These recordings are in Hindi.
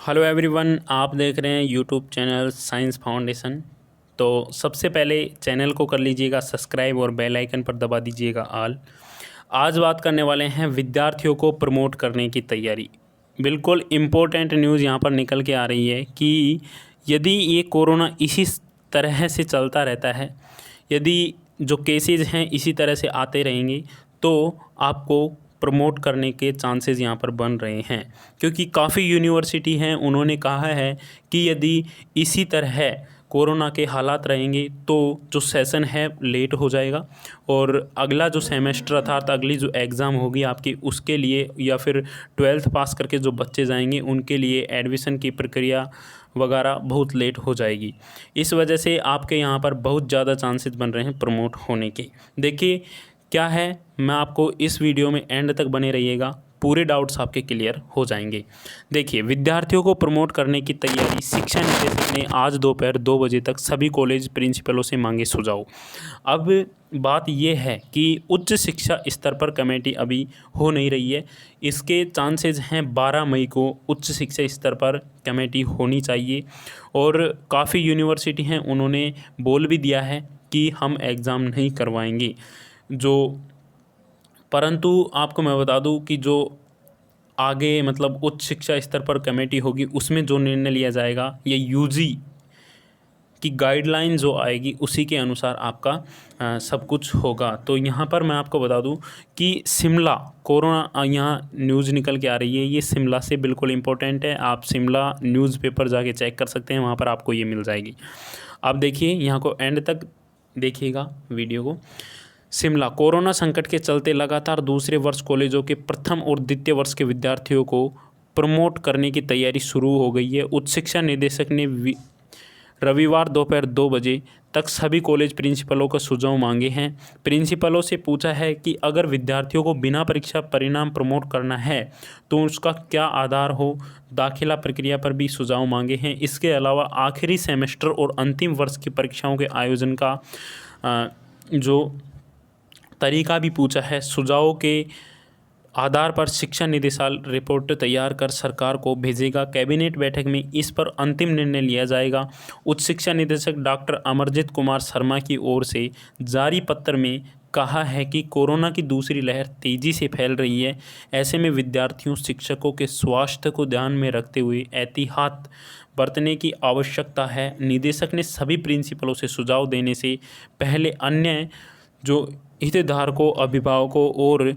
हेलो एवरीवन, आप देख रहे हैं यूट्यूब चैनल साइंस फाउंडेशन। तो सबसे पहले चैनल को कर लीजिएगा सब्सक्राइब और बेल आइकन पर दबा दीजिएगा ऑल। आज बात करने वाले हैं विद्यार्थियों को प्रमोट करने की तैयारी। बिल्कुल इम्पोर्टेंट न्यूज़ यहाँ पर निकल के आ रही है कि यदि ये कोरोना इसी तरह से चलता रहता है, यदि जो केसेज हैं इसी तरह से आते रहेंगे, तो आपको प्रमोट करने के चांसेस यहाँ पर बन रहे हैं। क्योंकि काफ़ी यूनिवर्सिटी हैं, उन्होंने कहा है कि यदि इसी तरह कोरोना के हालात रहेंगे तो जो सेशन है लेट हो जाएगा और अगला जो सेमेस्टर अर्थात अगली जो एग्ज़ाम होगी आपकी, उसके लिए या फिर 12th पास करके जो बच्चे जाएंगे उनके लिए एडमिशन की प्रक्रिया वगैरह बहुत लेट हो जाएगी। इस वजह से आपके यहाँ पर बहुत ज़्यादा चांसेस बन रहे हैं प्रमोट होने के। देखिए क्या है, मैं आपको इस वीडियो में एंड तक बने रहिएगा, पूरे डाउट्स आपके क्लियर हो जाएंगे। देखिए, विद्यार्थियों को प्रमोट करने की तैयारी, शिक्षा निदेशक ने आज दोपहर 2 बजे तक सभी कॉलेज प्रिंसिपलों से मांगे सुझाव। अब बात यह है कि उच्च शिक्षा स्तर पर कमेटी अभी हो नहीं रही है। इसके चांसेस हैं 12 मई को उच्च शिक्षा स्तर पर कमेटी होनी चाहिए और काफ़ी यूनिवर्सिटी हैं, उन्होंने बोल भी दिया है कि हम एग्ज़ाम नहीं करवाएंगे। परंतु आपको मैं बता दूं कि जो आगे मतलब उच्च शिक्षा स्तर पर कमेटी होगी, उसमें जो निर्णय लिया जाएगा ये यूजी की गाइडलाइन जो आएगी उसी के अनुसार आपका सब कुछ होगा। तो यहाँ पर मैं आपको बता दूं कि शिमला कोरोना यहाँ न्यूज़ निकल के आ रही है, ये शिमला से बिल्कुल इम्पोर्टेंट है। आप शिमला न्यूज़पेपर जाके चेक कर सकते हैं, वहाँ पर आपको ये मिल जाएगी। आप देखिए, यहाँ को एंड तक देखिएगा वीडियो को। शिमला कोरोना संकट के चलते लगातार दूसरे वर्ष कॉलेजों के प्रथम और द्वितीय वर्ष के विद्यार्थियों को प्रमोट करने की तैयारी शुरू हो गई है। उच्च शिक्षा निदेशक ने रविवार दोपहर 2 बजे तक सभी कॉलेज प्रिंसिपलों का सुझाव मांगे हैं। प्रिंसिपलों से पूछा है कि अगर विद्यार्थियों को बिना परीक्षा परिणाम प्रमोट करना है तो उसका क्या आधार हो। दाखिला प्रक्रिया पर भी सुझाव मांगे हैं। इसके अलावा आखिरी सेमेस्टर और अंतिम वर्ष की परीक्षाओं के आयोजन का जो तरीका भी पूछा है। सुझावों के आधार पर शिक्षा निदेशालय रिपोर्ट तैयार कर सरकार को भेजेगा। कैबिनेट बैठक में इस पर अंतिम निर्णय लिया जाएगा। उच्च शिक्षा निदेशक डॉक्टर अमरजीत कुमार शर्मा की ओर से जारी पत्र में कहा है कि कोरोना की दूसरी लहर तेज़ी से फैल रही है। ऐसे में विद्यार्थियों, शिक्षकों के स्वास्थ्य को ध्यान में रखते हुए एहतियात बरतने की आवश्यकता है। निदेशक ने सभी प्रिंसिपलों से सुझाव देने से पहले अन्य जो हितधारकों, अभिभावकों और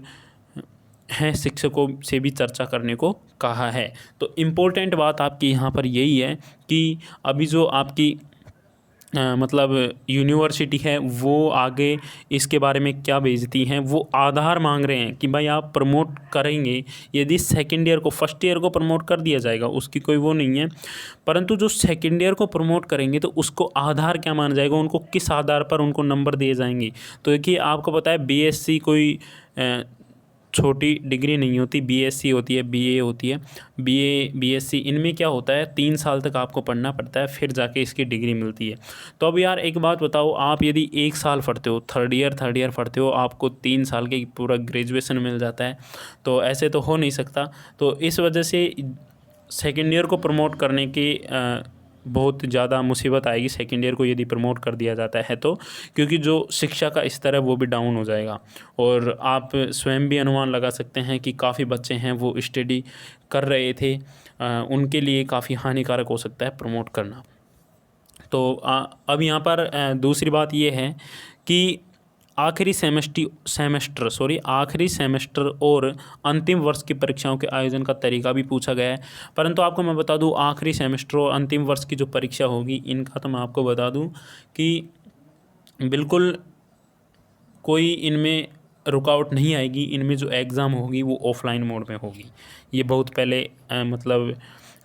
हैं शिक्षकों से भी चर्चा करने को कहा है। तो इम्पोर्टेंट बात आपकी यहाँ पर यही है कि अभी जो आपकी मतलब यूनिवर्सिटी है वो आगे इसके बारे में क्या भेजती हैं, वो आधार मांग रहे हैं कि भाई आप प्रमोट करेंगे। यदि सेकेंड ईयर को, फर्स्ट ईयर को प्रमोट कर दिया जाएगा, उसकी कोई वो नहीं है, परंतु जो सेकेंड ईयर को प्रमोट करेंगे तो उसको आधार क्या माना जाएगा, उनको किस आधार पर उनको नंबर दिए जाएंगे। तो देखिए, आपको पता है बीएससी कोई छोटी डिग्री नहीं होती, बीएससी होती है, बीए होती है। बीए, बीएससी, इनमें क्या होता है 3 साल तक आपको पढ़ना पड़ता है, फिर जाके इसकी डिग्री मिलती है। तो अब यार एक बात बताओ, आप यदि 1 साल पढ़ते हो, थर्ड ईयर पढ़ते हो, आपको 3 साल के पूरा ग्रेजुएशन मिल जाता है, तो ऐसे तो हो नहीं सकता। तो इस वजह से सेकेंड ईयर को प्रमोट करने की बहुत ज़्यादा मुसीबत आएगी सेकेंड ईयर को यदि प्रमोट कर दिया जाता है तो, क्योंकि जो शिक्षा का स्तर है वो भी डाउन हो जाएगा। और आप स्वयं भी अनुमान लगा सकते हैं कि काफ़ी बच्चे हैं वो स्टडी कर रहे थे, उनके लिए काफ़ी हानिकारक हो सकता है प्रमोट करना। तो अब यहाँ पर दूसरी बात ये है कि आखिरी सेमेस्टर और अंतिम वर्ष की परीक्षाओं के आयोजन का तरीका भी पूछा गया है। परंतु आपको मैं बता दूं, आखिरी सेमेस्टर और अंतिम वर्ष की जो परीक्षा होगी इनका तो मैं आपको बता दूं कि बिल्कुल कोई इनमें रुकावट नहीं आएगी। इनमें जो एग्ज़ाम होगी वो ऑफलाइन मोड में होगी। ये बहुत पहले मतलब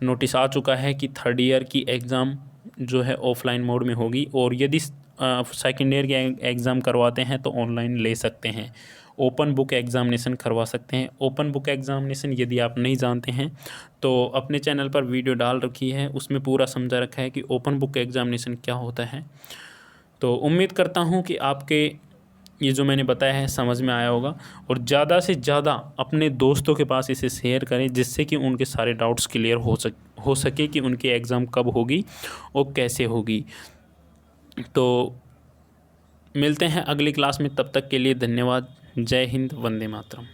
नोटिस आ चुका है कि थर्ड ईयर की एग्ज़ाम जो है ऑफलाइन मोड में होगी, और यदि सेकेंड ईयर के एग्ज़ाम करवाते हैं तो ऑनलाइन ले सकते हैं। ओपन बुक एग्ज़ामिनेशन करवा सकते हैं। ओपन बुक एग्ज़ामिनेशन यदि आप नहीं जानते हैं तो अपने चैनल पर वीडियो डाल रखी है, उसमें पूरा समझा रखा है कि ओपन बुक एग्ज़ामिनेशन क्या होता है। तो उम्मीद करता हूँ कि आपके ये जो मैंने बताया है समझ में आया होगा, और ज़्यादा से ज़्यादा अपने दोस्तों के पास इसे शेयर करें, जिससे कि उनके सारे डाउट्स क्लियर हो सके कि उनकी एग्ज़ाम कब होगी और कैसे होगी। तो मिलते हैं अगली क्लास में, तब तक के लिए धन्यवाद। जय हिंद, वंदे मातरम।